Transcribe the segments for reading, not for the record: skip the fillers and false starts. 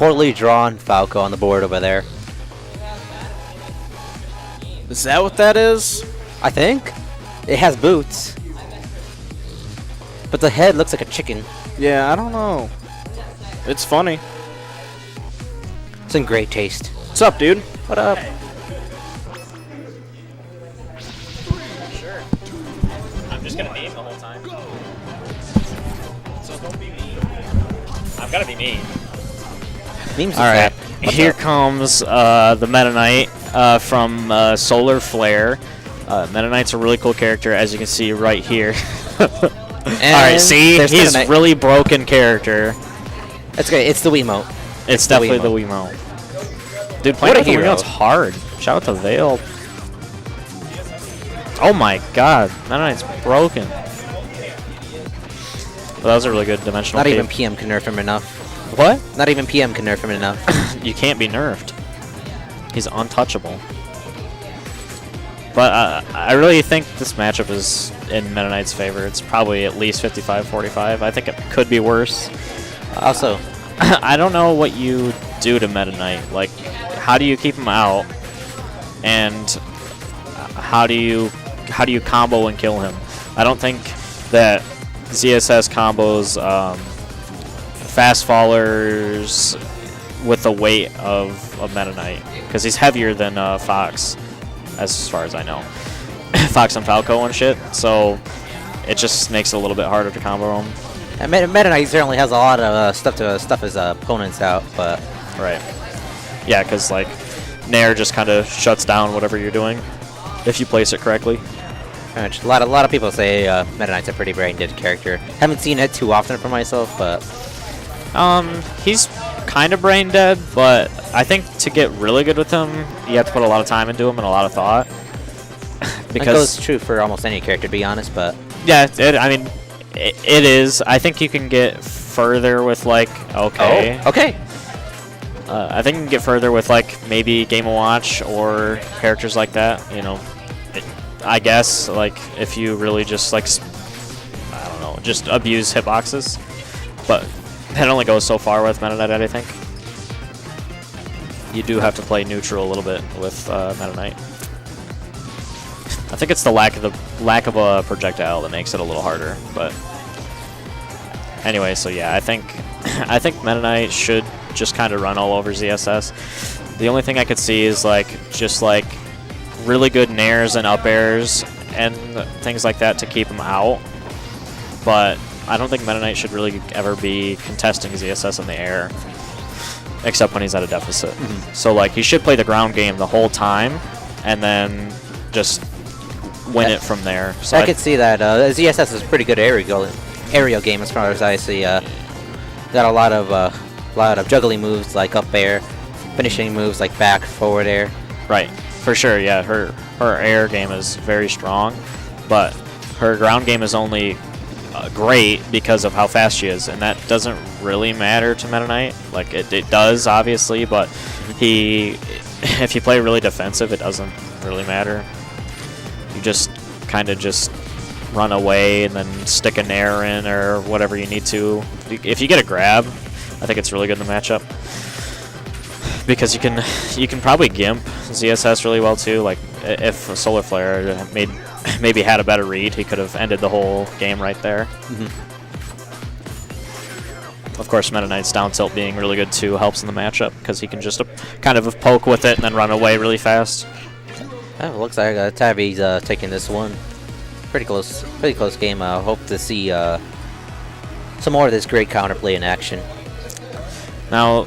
poorly drawn Falco on the board over there. Is that what that is? I think. It has boots. But the head looks like a chicken. Yeah, I don't know. It's funny. It's in great taste. What's up, dude? What up? Sure. I'm just gonna meme the whole time. So don't be mean. I've gotta be mean. Memes All right, What's here up? comes the Meta Knight from Solarflare. Meta Knight's a really cool character, as you can see right here. All right, see, there's he's Meta Knight. really broken character. It's great. It's the Wiimote. It's the definitely the Wiimote. Wiimote. Dude, What playing a with the hero. Wiimote's hard. Shout out to Veil. Oh my god, Meta Knight's broken. Well, that was a really good dimensional Not cape. even PM can nerf him enough. What? Not even PM can nerf him enough. You can't be nerfed. He's untouchable. But I really think this matchup is in Meta Knight's favor. It's probably at least 55-45. I think it could be worse. Also, I don't know what you do to Meta Knight. Like, how do you keep him out? And how do you combo and kill him? I don't think that ZSS combos fast fallers with the weight of a Meta Knight, because he's heavier than Fox, as far as I know. Fox and Falco and shit, so it just makes it a little bit harder to combo him. and Meta Knight certainly has a lot of stuff to stuff his opponents out, but Right. Yeah, because like Nair just kind of shuts down whatever you're doing if you place it correctly. a lot of people say Meta Knight's a pretty brain dead character. Haven't seen it too often for myself, but He's kind of brain dead, but I think to get really good with him, you have to put a lot of time into him and a lot of thought. that goes true for almost any character, to be honest. But Yeah, I mean, it is. I think you can get further with like okay. Oh, okay. I think you can get further with like maybe Game & Watch or characters like that. You know, I guess like if you really just like I don't know, just abuse hitboxes, but that only goes so far with Meta Knight. I think you do have to play neutral a little bit with Meta Knight. I think it's the lack of a projectile that makes it a little harder, but anyway, so yeah, I think Meta Knight should just kind of run all over ZSS. The only thing I could see is like just like really good nairs and up airs and things like that to keep him out, but I don't think Meta Knight should really ever be contesting ZSS in the air, except when he's at a deficit. So like he should play the ground game the whole time, and then just win it from there. So I could see that ZSS is a pretty good aerial game as far as I see. Got a lot of juggling moves like up air, finishing moves like back, forward air. Right, for sure. Yeah, her air game is very strong, but her ground game is only great because of how fast she is, and that doesn't really matter to Meta Knight. Like it does obviously, but if you play really defensive, it doesn't really matter. You just kind of just run away and then stick a nair in or whatever you need to. If you get a grab, I think it's really good in the matchup, because you can probably gimp ZSS really well too. Like if Solarflare maybe had a better read, he could have ended the whole game right there. Of course, Meta Knight's down tilt being really good too helps in the matchup, because he can just kind of poke with it and then run away really fast. Oh, looks like Tavi's taking this one. Pretty close game. Hope to see some more of this great counterplay in action. Now,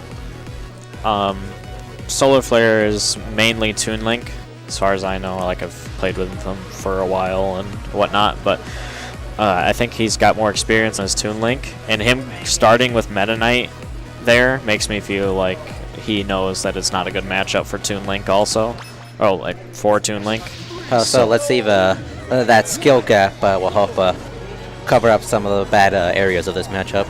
Solarflare is mainly Toon Link, as far as I know. Like I've played with him for a while and whatnot, but I think he's got more experience as Toon Link, and him starting with Meta Knight there makes me feel like he knows that it's not a good matchup for Toon Link also. Oh, like for Toon Link. So let's see if that skill gap will help cover up some of the bad areas of this matchup.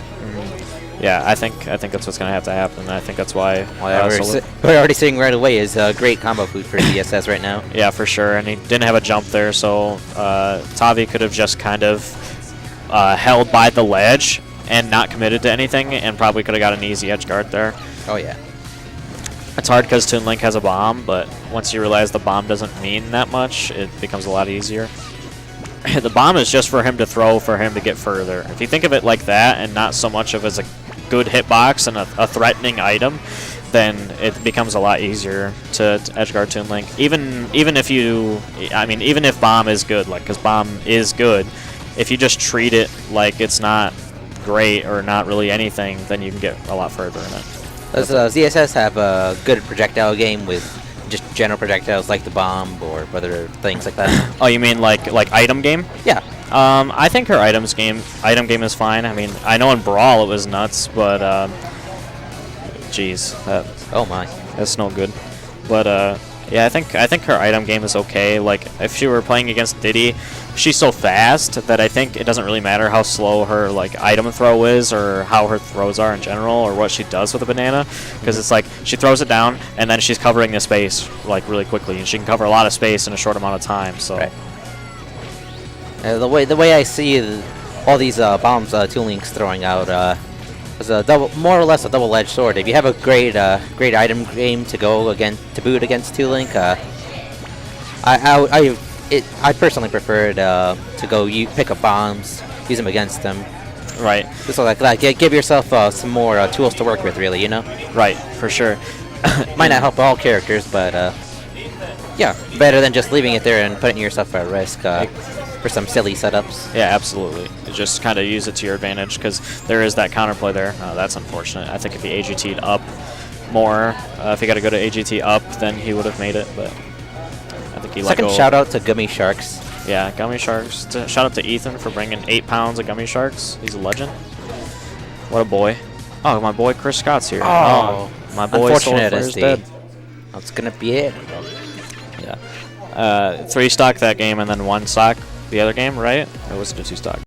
Yeah, I think that's what's going to have to happen. I think that's why we're already seeing right away is great combo food for DSS right now. Yeah, for sure. And he didn't have a jump there, so Tavi could have just kind of held by the ledge and not committed to anything, and probably could have got an easy edge guard there. Oh yeah. It's hard because Toon Link has a bomb, but once you realize the bomb doesn't mean that much, it becomes a lot easier. The bomb is just for him to throw, for him to get further. If you think of it like that, and not so much of as a good hitbox and a threatening item, then it becomes a lot easier to edgeguard Toon Link. Even if you, I mean, even if bomb is good, like, because bomb is good, if you just treat it like it's not great or not really anything, then you can get a lot further in it. Does ZSS have a good projectile game with just general projectiles like the bomb or other things like that? Oh, you mean like item game? Yeah. I think her item game is fine. I mean, I know in Brawl it was nuts, but jeez, Oh my. that's no good. But yeah, I think her item game is okay. Like if she were playing against Diddy, she's so fast that I think it doesn't really matter how slow her like item throw is or how her throws are in general or what she does with a banana, because it's like she throws it down and then she's covering the space like really quickly, and she can cover a lot of space in a short amount of time. So Right. The way I see all these bombs Toon Link's throwing out is a more or less a double-edged sword. If you have a great item game to boot against Toon Link, I personally prefer to go pick up bombs, use them against them. right, Just like that, give yourself some more tools to work with, really. You know, right, for sure. might not help all characters, but yeah, better than just leaving it there and putting yourself at risk for some silly setups. Yeah, absolutely. Just kind of use it to your advantage because there is that counterplay there. That's unfortunate. I think if he AGT'd up more, if he got to go to AGT up, then he would have made it. But I think he let go. Second shout out to Gummy Sharks. Yeah, Gummy Sharks. Shout out to Ethan for bringing 8 pounds of Gummy Sharks. He's a legend. What a boy. Oh, my boy Chris Scott's here. Oh, my boy unfortunate Solarflare is is dead. That's gonna be it. Yeah. 3 stock that game and then 1 stock the other game, right? Or was it a 2 stock?